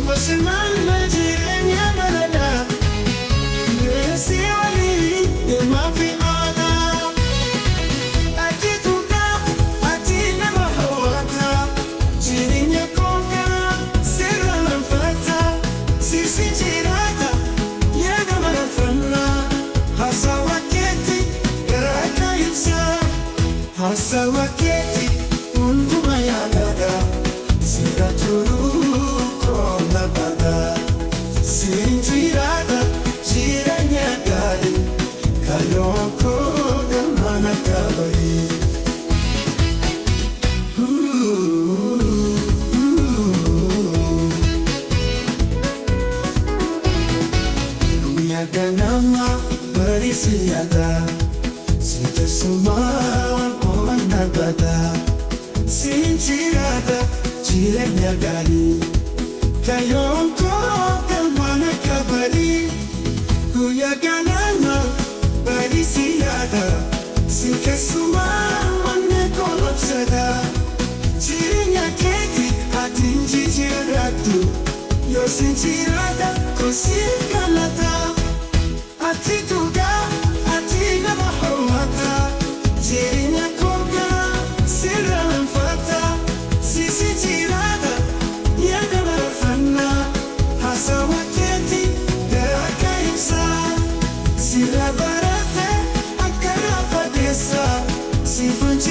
Impossible Nigeria malala. Mercy wali mafi ana. Ati tuka ati nama hawata. Jirinya konga sera manfata. Sisi jirata yaga manafana. Haasawakee garaka ibsa. Haasawakee unduma yagada. Siraturu kona bada. Sinjirada jiranya gali. Kayoko gamana kabari. Yaganama berisiyada. Sita semua komanda bada. Sinjirada jiranya gali. Kayoko gamana kabari. Yaganama berisiyada. Sita semua kolapsada. Jiranya keti hatinji jiratu. Yo sinjirada kusikalata. Ati tuga ati nama hawata. Jirinya konga sira manfata. Sisi jirada yaga manafana. Haasawakee garaka ibsa. Sira barate akara fadesa. Sifunji